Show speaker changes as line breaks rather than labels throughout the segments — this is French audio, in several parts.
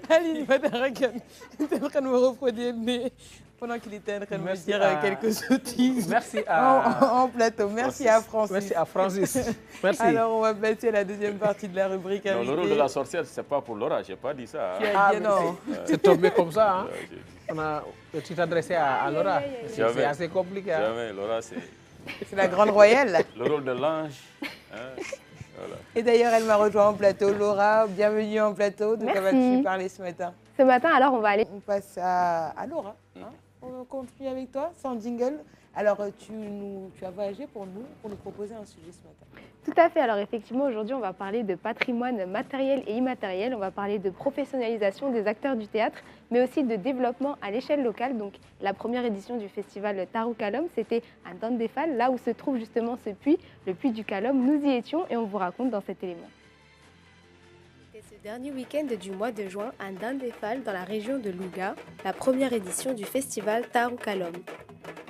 Aline Badara Kane était en train de me reproduire pendant qu'il était en train de me dire quelques sottises.
Merci à...
en plateau. Merci à Francis.
Merci à Francis. Merci.
Alors, on va passer à la deuxième partie de la rubrique.
Non, le rôle de la sorcière, c'est pas pour Laura, j'ai pas dit ça.
Tu as dit non.
C'est tombé comme ça. Hein. Tu t'adressais à Laura. C'est assez compliqué.
Jamais, Laura, c'est...
C'est la grande royale.
Le rôle de l'ange. Hein. Voilà.
Et d'ailleurs, elle m'a rejoint en plateau. Laura, bienvenue en plateau. De quoi vas-tu parler ce matin?
Ce matin, alors, on va aller...
On passe à Laura. Hein. On continue avec toi, sans jingle. Alors, tu as voyagé pour nous proposer un sujet ce matin.
Tout à fait. Alors, effectivement, aujourd'hui, on va parler de patrimoine matériel et immatériel. On va parler de professionnalisation des acteurs du théâtre, mais aussi de développement à l'échelle locale. Donc, la première édition du festival Tarou Kalom, c'était à Dandefal, là où se trouve justement ce puits, le puits du Kalom. Nous y étions et on vous raconte dans cet élément. Ce dernier week-end du mois de juin à Dandefal, dans la région de Louga, la première édition du festival Tarou Kalom.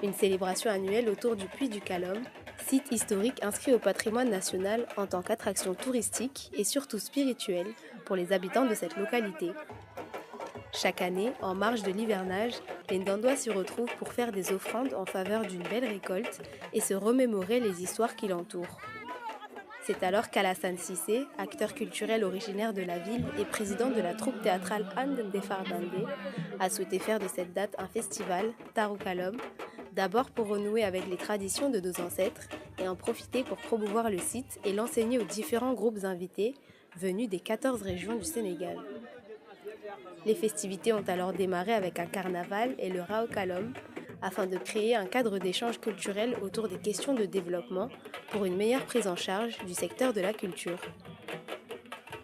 Une célébration annuelle autour du puits du Kalom, site historique inscrit au patrimoine national en tant qu'attraction touristique et surtout spirituelle pour les habitants de cette localité. Chaque année, en marge de l'hivernage, les Ndandois s'y retrouvent pour faire des offrandes en faveur d'une belle récolte et se remémorer les histoires qui l'entourent. C'est alors qu'Alassane Cissé, acteur culturel originaire de la ville et président de la troupe théâtrale Andefar Dandé, a souhaité faire de cette date un festival, Tarou Kalom, d'abord pour renouer avec les traditions de nos ancêtres et en profiter pour promouvoir le site et l'enseigner aux différents groupes invités venus des 14 régions du Sénégal. Les festivités ont alors démarré avec un carnaval et le Rao Kalom, afin de créer un cadre d'échange culturel autour des questions de développement pour une meilleure prise en charge du secteur de la culture.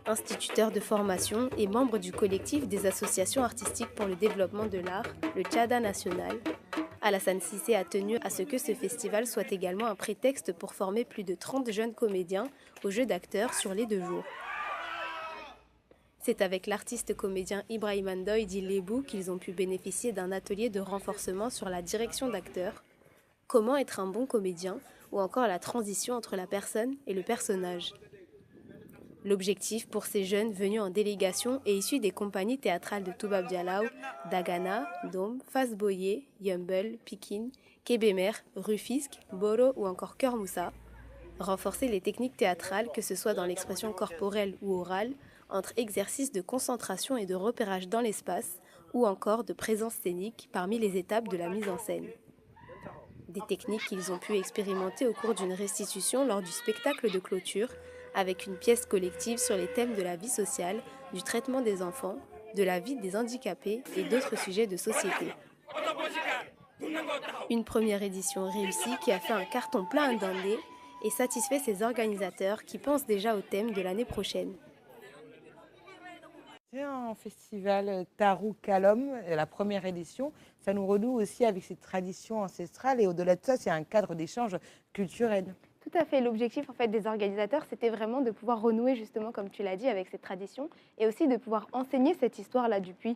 Instituteur de formation et membre du collectif des associations artistiques pour le développement de l'art, le Tchada National, Alassane Cissé a tenu à ce que ce festival soit également un prétexte pour former plus de 30 jeunes comédiens au jeu d'acteurs sur les 2 jours. C'est avec l'artiste comédien Ibrahim Ndoye dit Lebou qu'ils ont pu bénéficier d'un atelier de renforcement sur la direction d'acteurs, comment être un bon comédien ou encore la transition entre la personne et le personnage. L'objectif pour ces jeunes venus en délégation et issus des compagnies théâtrales de Toubab Dialaw, Dagana, Dom, Fass Boye, Yumbel, Pikine, Kébémer, Rufisque, Boro ou encore Keur Moussa, renforcer les techniques théâtrales, que ce soit dans l'expression corporelle ou orale, entre exercices de concentration et de repérage dans l'espace, ou encore de présence scénique parmi les étapes de la mise en scène. Des techniques qu'ils ont pu expérimenter au cours d'une restitution lors du spectacle de clôture, avec une pièce collective sur les thèmes de la vie sociale, du traitement des enfants, de la vie des handicapés et d'autres sujets de société. Une première édition réussie qui a fait un carton plein à Ndandé et satisfait ses organisateurs qui pensent déjà au thème de l'année prochaine.
C'est un festival Tarou Kalom, la première édition. Ça nous renoue aussi avec ces traditions ancestrales et au-delà de ça, c'est un cadre d'échange culturel.
Tout à fait. L'objectif en fait, des organisateurs, c'était vraiment de pouvoir renouer, justement, comme tu l'as dit, avec cette tradition et aussi de pouvoir enseigner cette histoire-là du puits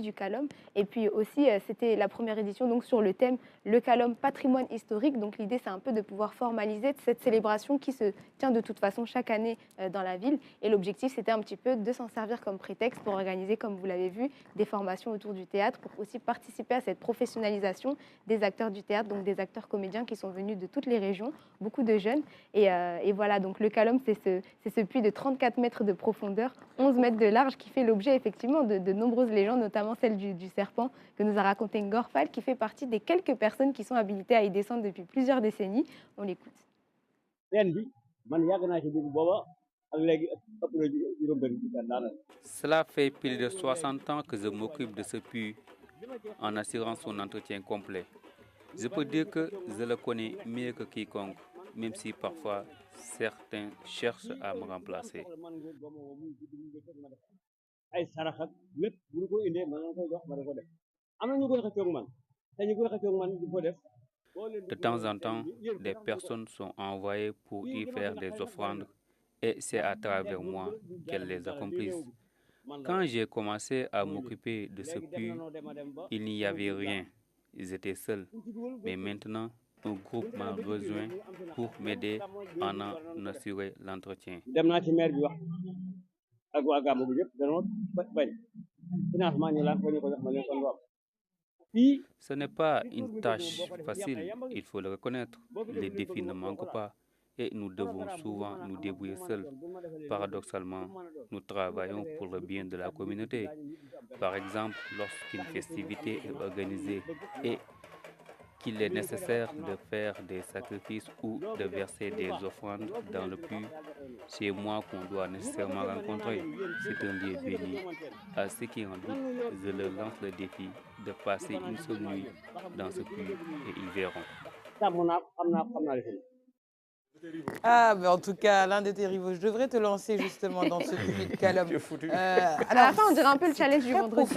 du Kalom. Et puis aussi, c'était la première édition donc, sur le thème le Kalom, patrimoine historique. Donc l'idée, c'est un peu de pouvoir formaliser cette célébration qui se tient de toute façon chaque année dans la ville. Et l'objectif, c'était un petit peu de s'en servir comme prétexte pour organiser, comme vous l'avez vu, des formations autour du théâtre, pour aussi participer à cette professionnalisation des acteurs du théâtre, donc des acteurs comédiens qui sont venus de toutes les régions, beaucoup de jeunes. Et voilà, donc le Kalom, c'est ce puits de 34 mètres de profondeur, 11 mètres de large, qui fait l'objet effectivement de nombreuses légendes, notamment celle du serpent que nous a raconté Ngorfal, qui fait partie des quelques personnes qui sont habilitées à y descendre depuis plusieurs décennies. On l'écoute.
Cela fait plus de 60 ans que je m'occupe de ce puits en assurant son entretien complet. Je peux dire que je le connais mieux que quiconque, même si parfois certains cherchent à me remplacer. De temps en temps, des personnes sont envoyées pour y faire des offrandes et c'est à travers moi qu'elles les accomplissent. Quand j'ai commencé à m'occuper de ce puits, il n'y avait rien. J'étais seul. Mais maintenant, un groupe m'a rejoint pour m'aider à en assurer l'entretien. Ce n'est pas une tâche facile, il faut le reconnaître. Les défis ne manquent pas et nous devons souvent nous débrouiller seuls. Paradoxalement, nous travaillons pour le bien de la communauté. Par exemple, lorsqu'une festivité est organisée et qu'il est nécessaire de faire des sacrifices ou de verser des offrandes dans le puits, c'est moi qu'on doit nécessairement rencontrer. C'est un lieu béni. À ceux qui en doutent, je leur lance le défi de passer une seule nuit dans ce puits et ils verront.
Ah, mais en tout cas, l'un de tes rivaux, je devrais te lancer justement dans ce puits de Calom.
À la fin, on dirait un peu le challenge du vendredi.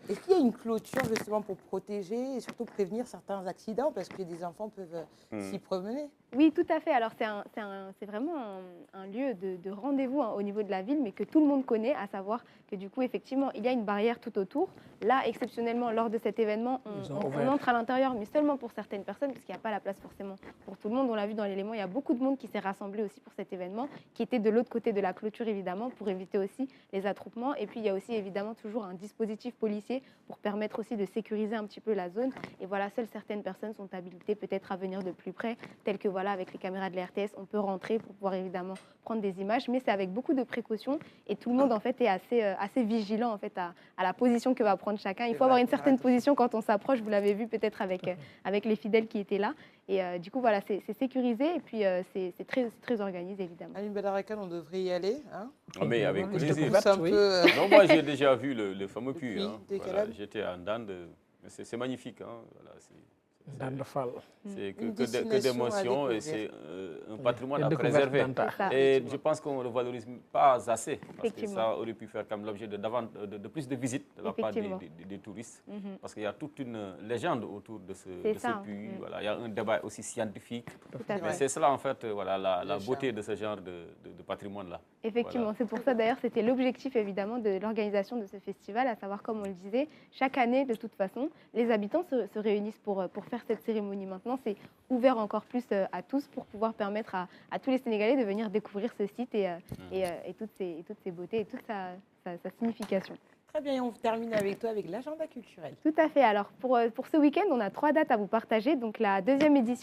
Est-ce qu'il y a une clôture justement pour protéger et surtout prévenir certains accidents parce que des enfants peuvent s'y promener?
Oui, tout à fait. Alors, c'est vraiment un lieu de rendez-vous au niveau de la ville, mais que tout le monde connaît, à savoir que du coup, effectivement, il y a une barrière tout autour. Là, exceptionnellement, lors de cet événement, on entre à l'intérieur, mais seulement pour certaines personnes, parce qu'il n'y a pas la place forcément pour tout le monde. On l'a vu dans l'élément, il y a beaucoup de monde qui s'est rassemblé aussi pour cet événement, qui était de l'autre côté de la clôture, évidemment, pour éviter aussi les attroupements. Et puis, il y a aussi, évidemment, toujours un dispositif policier pour permettre aussi de sécuriser un petit peu la zone. Et voilà, seules certaines personnes sont habilitées peut-être à venir de plus près, telles que voilà, avec les caméras de la RTS, on peut rentrer pour pouvoir évidemment prendre des images, mais c'est avec beaucoup de précautions et tout le monde en fait est assez vigilant en fait à la position que va prendre chacun. Il faut avoir une certaine position quand on s'approche, vous l'avez vu peut-être avec les fidèles qui étaient là. Et du coup, voilà, c'est sécurisé et puis c'est très organisé, évidemment.
Aline Badarakan, on devrait y aller. Hein,
mais avec plaisir. Non, moi, j'ai déjà vu le fameux puits. Hein. Voilà, j'étais en Dande. C'est magnifique. Hein. Voilà, c'est que d'émotions et c'est un patrimoine à préserver. Et je pense qu'on ne le valorise pas assez parce que ça aurait pu faire comme l'objet de plus de visites de la part des touristes. Parce qu'il y a toute une légende autour de ce puits. Voilà, il y a un débat aussi scientifique. Mais c'est cela en fait voilà, la beauté de ce genre de patrimoine-là.
Effectivement, voilà. C'est pour ça d'ailleurs c'était l'objectif évidemment de l'organisation de ce festival, à savoir comme on le disait, chaque année de toute façon, les habitants se réunissent pour faire cette cérémonie. Maintenant, c'est ouvert encore plus à tous pour pouvoir permettre à tous les Sénégalais de venir découvrir ce site et toutes ces beautés et toute sa signification.
Très bien, et on termine avec toi avec l'agenda culturel.
Tout à fait. Alors, pour ce week-end, on a 3 dates à vous partager. Donc, la 2e édition